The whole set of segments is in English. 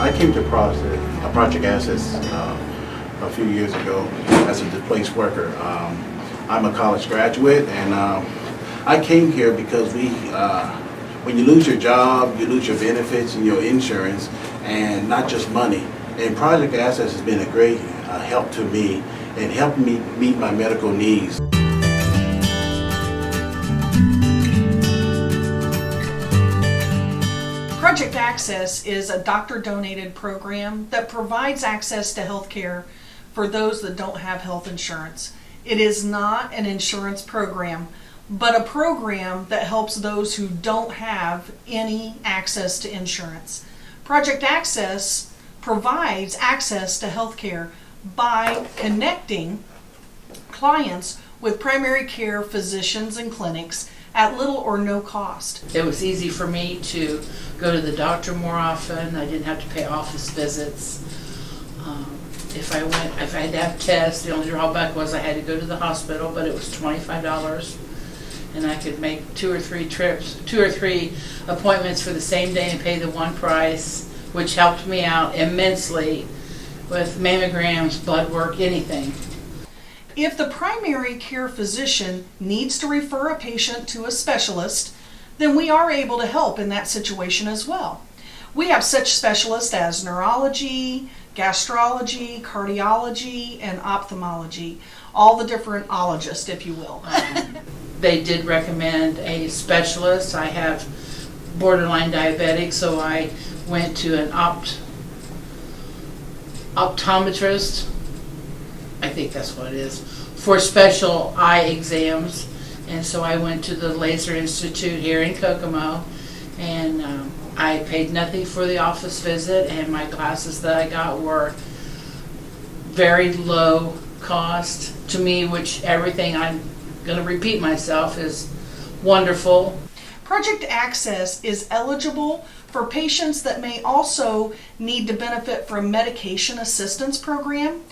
I came to Project Access a few years ago as a displaced worker. I'm a college graduate, and I came here because when you lose your job, you lose your benefits and your insurance, and not just money. And Project Access has been a great help to me and helped me meet my medical needs. Project Access is a doctor-donated program that provides access to health care for those that don't have health insurance. It is not an insurance program, but a program that helps those who don't have any access to insurance. Project Access provides access to health care by connecting clients with primary care physicians and clinics at little or no cost. It was easy for me to go to the doctor more often. I didn't have to pay office visits. If I had to have tests, the only drawback was I had to go to the hospital, but it was $25. And I could make 2 or 3 appointments for the same day and pay the one price, which helped me out immensely with mammograms, blood work, anything. If the primary care physician needs to refer a patient to a specialist, then we are able to help in that situation as well. We have such specialists as neurology, gastrology, cardiology, and ophthalmology, all the different ologists, if you will. They did recommend a specialist. I have borderline diabetic, so I went to an optometrist, I think that's what it is, for special eye exams. And so I went to the Laser Institute here in Kokomo, and I paid nothing for the office visit, and my glasses that I got were very low cost to me, which everything, I'm going to repeat myself, is wonderful. Project Access is eligible for patients that may also need to benefit from medication assistance program.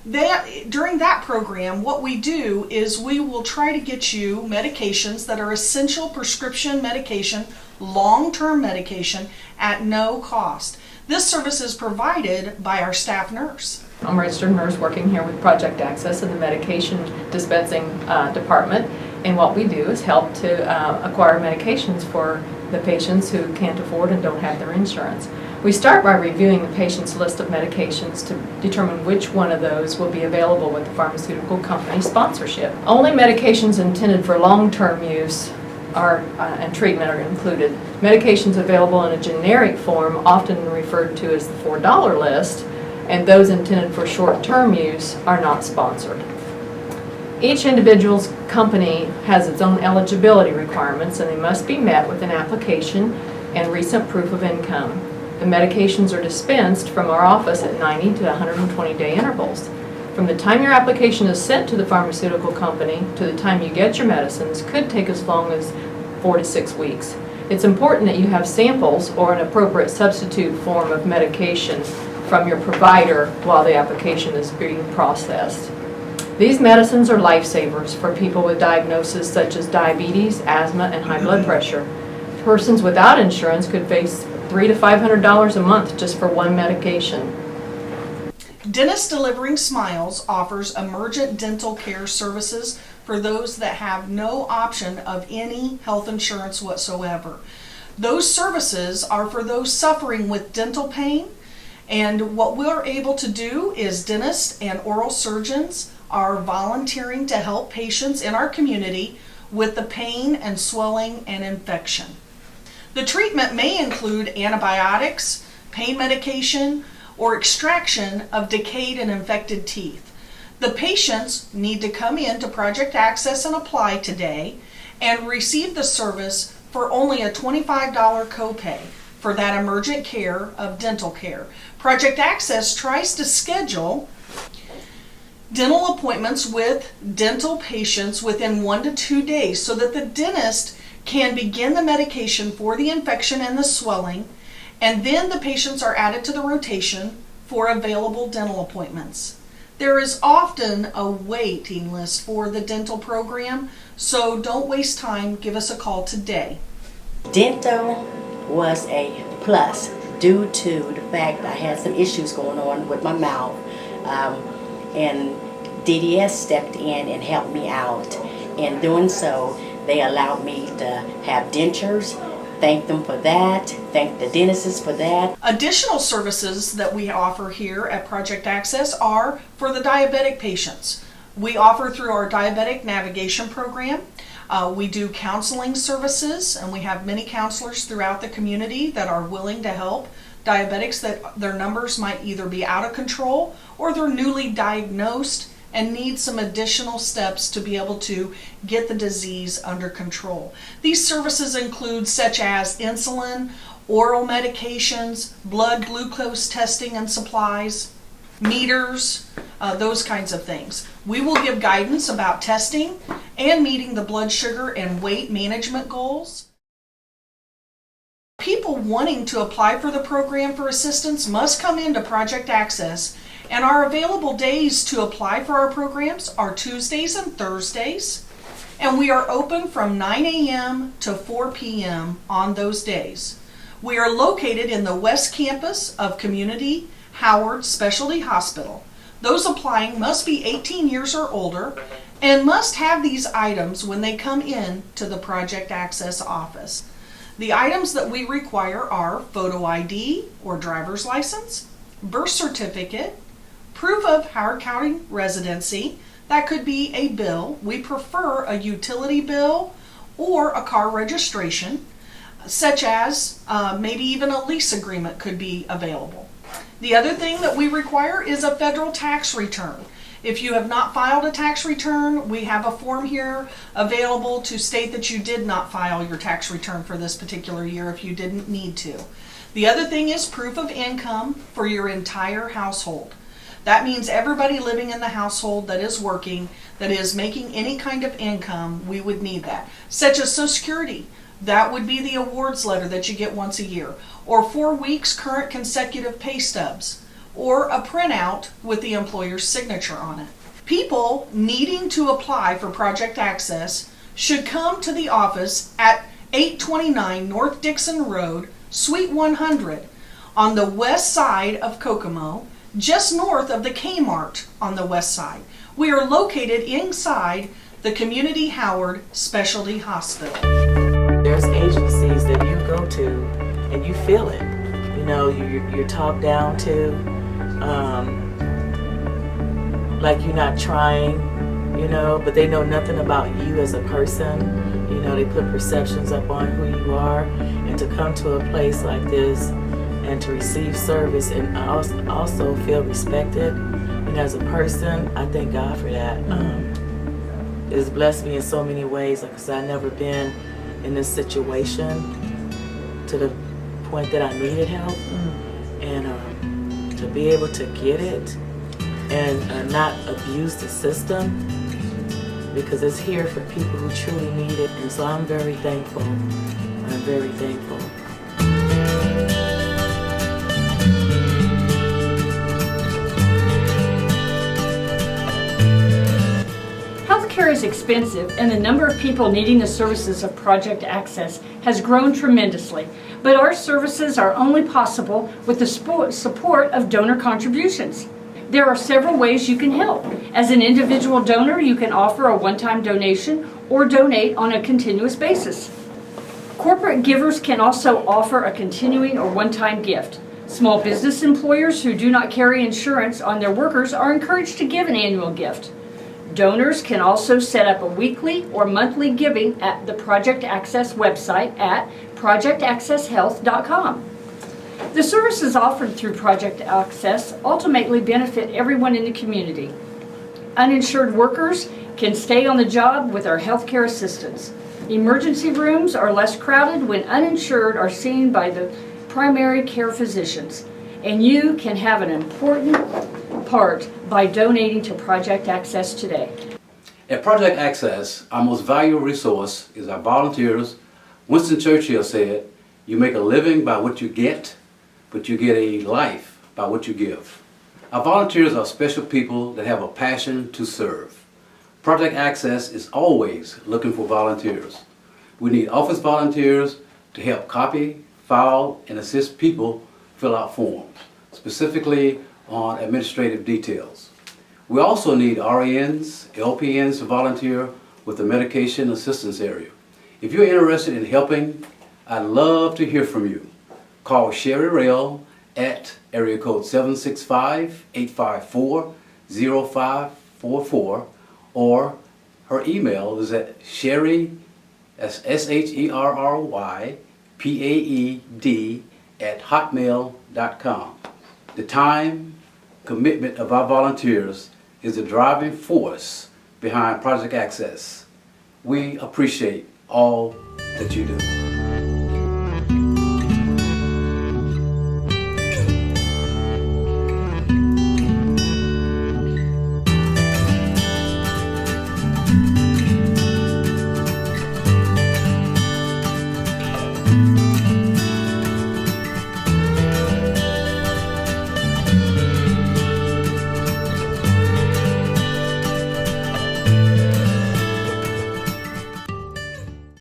During that program, what we do is we will try to get you medications that are essential prescription medication, long-term medication, at no cost. This service is provided by our staff nurse. I'm a registered nurse working here with Project Access in the medication dispensing department, and what we do is help to acquire medications for the patients who can't afford and don't have their insurance. We start by reviewing the patient's list of medications to determine which one of those will be available with the pharmaceutical company sponsorship. Only medications intended for long-term use and treatment are included. Medications available in a generic form, often referred to as the $4 list, and those intended for short-term use are not sponsored. Each individual's company has its own eligibility requirements, and they must be met with an application and recent proof of income. The medications are dispensed from our office at 90 to 120-day intervals. From the time your application is sent to the pharmaceutical company to the time you get your medicines could take as long as 4 to 6 weeks. It's important that you have samples or an appropriate substitute form of medication from your provider while the application is being processed. These medicines are lifesavers for people with diagnoses such as diabetes, asthma, and high blood pressure. Persons without insurance could face $300 to $500 a month just for one medication. Dentist Delivering Smiles offers emergent dental care services for those that have no option of any health insurance whatsoever. Those services are for those suffering with dental pain, and what we're able to do is dentists and oral surgeons are volunteering to help patients in our community with the pain and swelling and infection. The treatment may include antibiotics, pain medication, or extraction of decayed and infected teeth. The patients need to come in to Project Access and apply today and receive the service for only a $25 copay for that emergent care of dental care. Project Access tries to schedule dental appointments with dental patients within 1 to 2 days so that the dentist can begin the medication for the infection and the swelling, and then the patients are added to the rotation for available dental appointments. There is often a waiting list for the dental program, so don't waste time. Give us a call today. Dental was a plus due to the fact I had some issues going on with my mouth. And DDS stepped in and helped me out. In doing so, they allowed me to have dentures. Thank them for that. Thank the dentists for that. Additional services that we offer here at Project Access are for the diabetic patients. We offer through our diabetic navigation program. We do counseling services, and we have many counselors throughout the community that are willing to help diabetics that their numbers might either be out of control or they're newly diagnosed and need some additional steps to be able to get the disease under control. These services include such as insulin, oral medications, blood glucose testing and supplies, meters, those kinds of things. We will give guidance about testing and meeting the blood sugar and weight management goals. People wanting to apply for the program for assistance must come into Project Access, and our available days to apply for our programs are Tuesdays and Thursdays, and we are open from 9 a.m. to 4 p.m. on those days. We are located in the West Campus of Community Howard Specialty Hospital. Those applying must be 18 years or older and must have these items when they come in to the Project Access office. The items that we require are photo ID or driver's license, birth certificate, proof of Howard County residency. That could be a bill. We prefer a utility bill or a car registration, such as maybe even a lease agreement could be available. The other thing that we require is a federal tax return. If you have not filed a tax return, we have a form here available to state that you did not file your tax return for this particular year if you didn't need to. The other thing is proof of income for your entire household. That means everybody living in the household that is working, that is making any kind of income, we would need that. Such as Social Security. That would be the awards letter that you get once a year. Or 4 weeks current consecutive pay stubs. Or a printout with the employer's signature on it. People needing to apply for Project Access should come to the office at 829 North Dixon Road, Suite 100, on the west side of Kokomo, just north of the Kmart on the west side. We are located inside the Community Howard Specialty Hospital. There's agencies that you go to and you feel it. You know, you're talked down to, like you're not trying, you know, but they know nothing about you as a person. You know, they put perceptions up on who you are, and to come to a place like this and to receive service and also feel respected, you know, as a person, I thank God for that. It's blessed me in so many ways. Like I said, I've never been in this situation to the point that I needed help, and to be able to get it and not abuse the system, because it's here for people who truly need it. And so I'm very thankful. I'm very thankful. Healthcare is expensive, and the number of people needing the services of Project Access has grown tremendously. But our services are only possible with the support of donor contributions. There are several ways you can help. As an individual donor, you can offer a one-time donation or donate on a continuous basis. Corporate givers can also offer a continuing or one-time gift. Small business employers who do not carry insurance on their workers are encouraged to give an annual gift. Donors can also set up a weekly or monthly giving at the Project Access website at projectaccesshealth.com. The services offered through Project Access ultimately benefit everyone in the community. Uninsured workers can stay on the job with our healthcare assistance. Emergency rooms are less crowded when uninsured are seen by the primary care physicians. And you can have an important part by donating to Project Access today. At Project Access, our most valuable resource is our volunteers. Winston Churchill said, "You make a living by what you get, but you get a life by what you give." Our volunteers are special people that have a passion to serve. Project Access is always looking for volunteers. We need office volunteers to help copy, file, and assist people fill out forms, specifically on administrative details. We also need RNs, LPNs to volunteer with the medication assistance area. If you're interested in helping, I'd love to hear from you. Call Sherry Rail at area code 765-854-0544, or her email is at Sherry, that's SHERRYPAED @hotmail.com. The time commitment of our volunteers is the driving force behind Project Access. We appreciate all that you do.